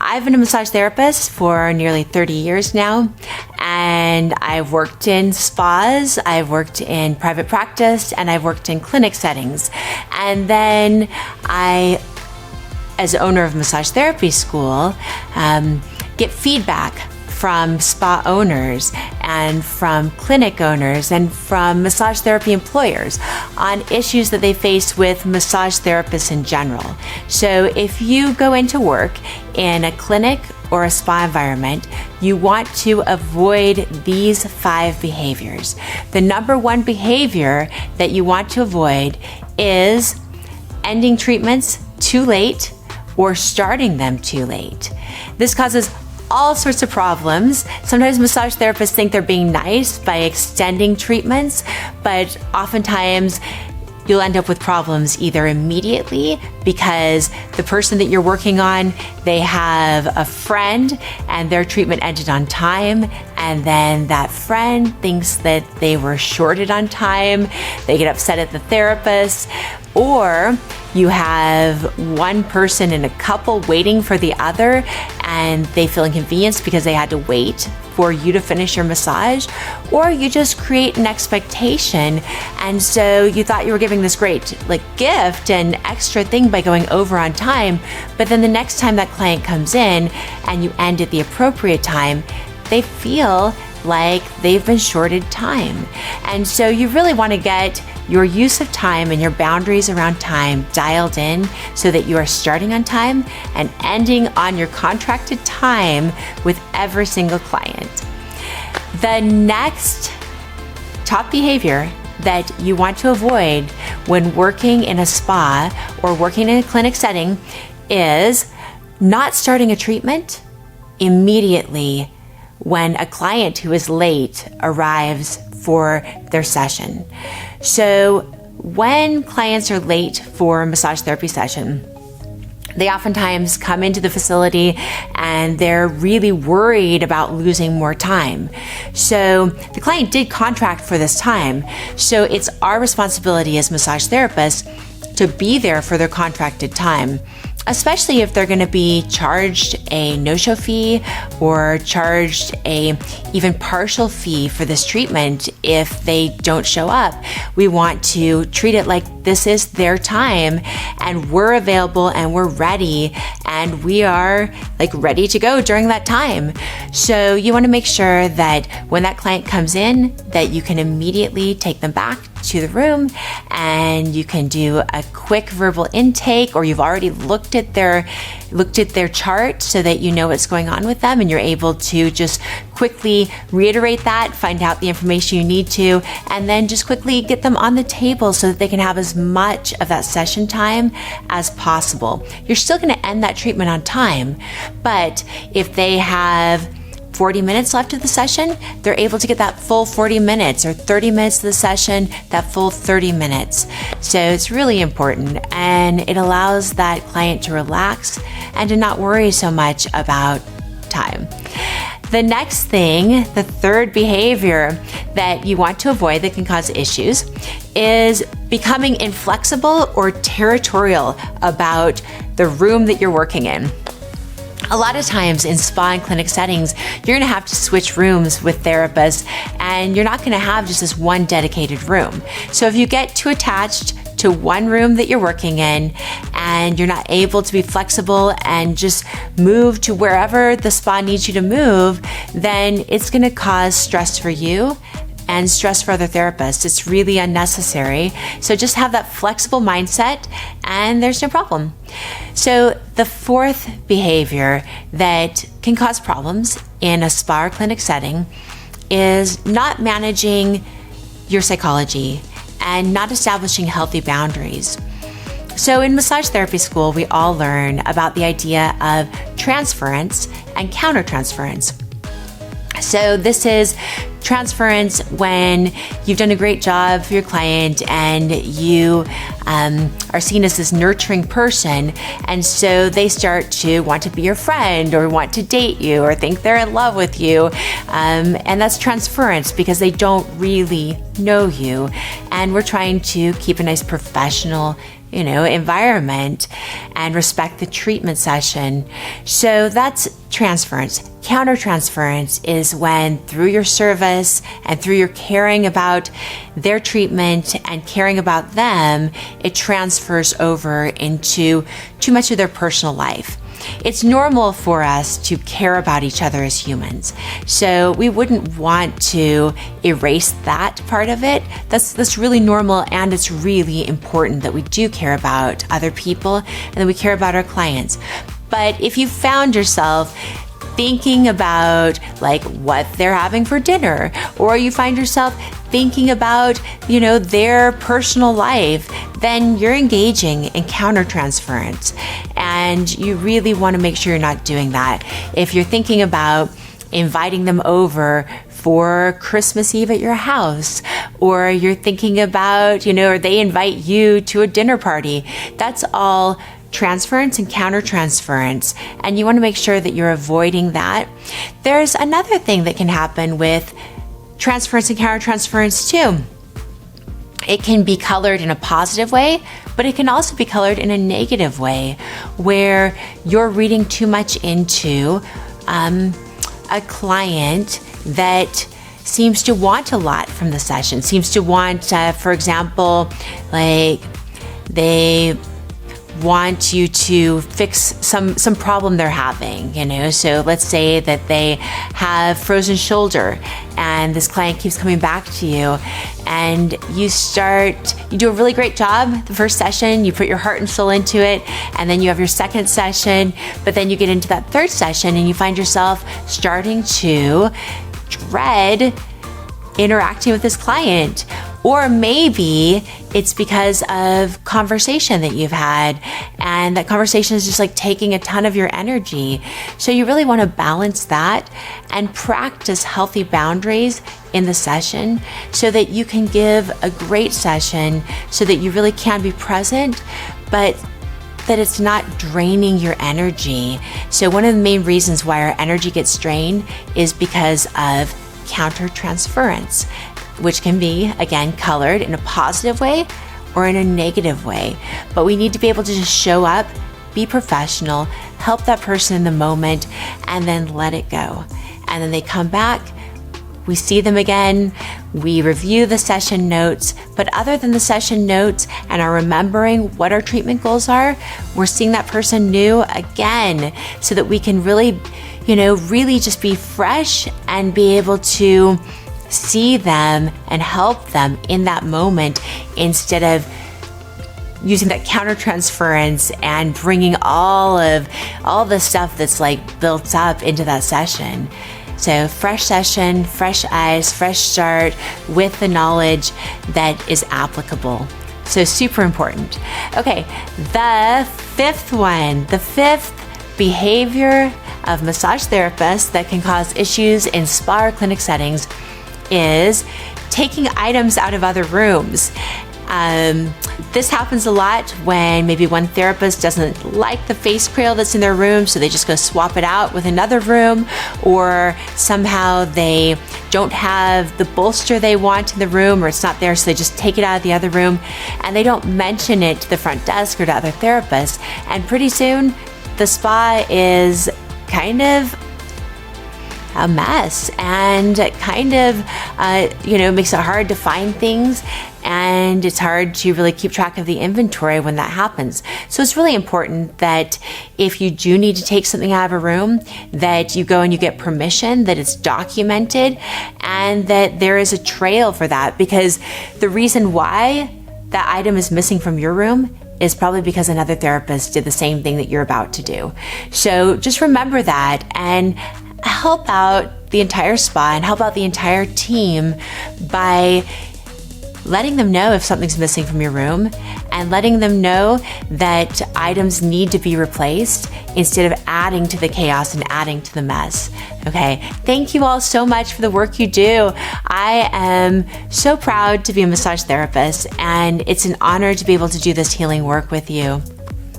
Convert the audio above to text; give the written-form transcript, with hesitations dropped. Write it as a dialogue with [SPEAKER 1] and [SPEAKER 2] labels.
[SPEAKER 1] I've been a massage therapist for nearly 30 years now, and I've worked in spas, I've worked in private practice, and I've worked in clinic settings. And then I, as owner of Massage Therapy School, get feedback from spa owners and from clinic owners and from massage therapy employers on issues that they face with massage therapists in general. So if you go into work in a clinic or a spa environment, you want to avoid these 5 behaviors. The number 1 behavior that you want to avoid is ending treatments too late or starting them too late. This causes all sorts of problems. Sometimes massage therapists think they're being nice by extending treatments, but oftentimes you'll end up with problems either immediately because the person that you're working on, they have a friend and their treatment ended on time, and then that friend thinks that they were shorted on time. They get upset at the therapist. Or you have one person in a couple waiting for the other and they feel inconvenienced because they had to wait for you to finish your massage, or you just create an expectation, and so you thought you were giving this great gift and extra thing by going over on time, but then the next time that client comes in and you end at the appropriate time, they feel like they've been shorted time. And so you really want to get your use of time and your boundaries around time dialed in so that you are starting on time and ending on your contracted time with every single client. The next top behavior that you want to avoid when working in a spa or working in a clinic setting is not starting a treatment immediately when a client who is late arrives for their session. So when clients are late for a massage therapy session, they oftentimes come into the facility and they're really worried about losing more time. So the client did contract for this time, so it's our responsibility as massage therapists to be there for their contracted time, especially if they're going to be charged a no-show fee or charged a even partial fee for this treatment if they don't show up. We want to treat it like this is their time and we're available and we're ready and we are ready to go during that time. So you want to make sure that when that client comes in, that you can immediately take them back to the room and you can do a quick verbal intake, or you've already looked at their chart so that you know what's going on with them and you're able to just quickly reiterate that, find out the information you need to, and then just quickly get them on the table so that they can have as much of that session time as possible. You're still going to end that treatment on time, but if they have 40 minutes left of the session, they're able to get that full 40 minutes, or 30 minutes of the session, that full 30 minutes. So it's really important, and it allows that client to relax and to not worry so much about time. The next thing, the third behavior that you want to avoid that can cause issues, is becoming inflexible or territorial about the room that you're working in. A lot of times in spa and clinic settings, you're going to have to switch rooms with therapists, and you're not going to have just this one dedicated room. So if you get too attached to one room that you're working in and you're not able to be flexible and just move to wherever the spa needs you to move, then it's going to cause stress for you and stress for other therapists. It's really unnecessary. So just have that flexible mindset and there's no problem. So the fourth behavior that can cause problems in a spa or clinic setting is not managing your psychology and not establishing healthy boundaries. So in massage therapy school, we all learn about the idea of transference and countertransference. So this is transference when you've done a great job for your client and you are seen as this nurturing person, and so they start to want to be your friend or want to date you or think they're in love with you, and that's transference because they don't really know you, and we're trying to keep a nice professional environment and respect the treatment session. So that's transference. Countertransference is when through your service and through your caring about their treatment and caring about them, it transfers over into too much of their personal life. It's normal for us to care about each other as humans. So we wouldn't want to erase that part of it. That's really normal, and it's really important that we do care about other people and that we care about our clients. But if you found yourself thinking about what they're having for dinner, or you find yourself thinking about, their personal life, then you're engaging in countertransference. And you really want to make sure you're not doing that. If you're thinking about inviting them over for Christmas Eve at your house, or you're thinking about, or they invite you to a dinner party, that's all transference and countertransference, and you want to make sure that you're avoiding that. There's another thing that can happen with transference and countertransference too. It can be colored in a positive way, but it can also be colored in a negative way, where you're reading too much into a client that seems to want a lot from the session, seems to want, for example, they want you to fix some problem they're having, So let's say that they have frozen shoulder and this client keeps coming back to you, and you do a really great job the first session, you put your heart and soul into it, and then you have your second session, but then you get into that third session and you find yourself starting to dread interacting with this client. Or maybe it's because of conversation that you've had, and that conversation is just taking a ton of your energy. So you really want to balance that and practice healthy boundaries in the session so that you can give a great session, so that you really can be present, but that it's not draining your energy. So one of the main reasons why our energy gets drained is because of countertransference, which can be, again, colored in a positive way or in a negative way. But we need to be able to just show up, be professional, help that person in the moment, and then let it go. And then they come back, we see them again, we review the session notes, but other than the session notes and are remembering what our treatment goals are, we're seeing that person new again, so that we can really just be fresh and be able to see them and help them in that moment, instead of using that countertransference and bringing all the stuff that's built up into that session. So fresh session, fresh eyes, fresh start with the knowledge that is applicable. So super important. Okay, the fifth behavior of massage therapists that can cause issues in spa or clinic settings is taking items out of other rooms. This happens a lot when maybe one therapist doesn't like the face cradle that's in their room, so they just go swap it out with another room, or somehow they don't have the bolster they want in the room, or it's not there, so they just take it out of the other room, and they don't mention it to the front desk or to other therapists, and pretty soon the spa is kind of a mess, and kind of makes it hard to find things, and it's hard to really keep track of the inventory when that happens. So it's really important that if you do need to take something out of a room, that you go and you get permission, that it's documented, and that there is a trail for that, because the reason why that item is missing from your room is probably because another therapist did the same thing that you're about to do. So just remember that, and help out the entire spa and help out the entire team by letting them know if something's missing from your room, and letting them know that items need to be replaced instead of adding to the chaos and adding to the mess. Okay, thank you all so much for the work you do. I am so proud to be a massage therapist, and it's an honor to be able to do this healing work with you.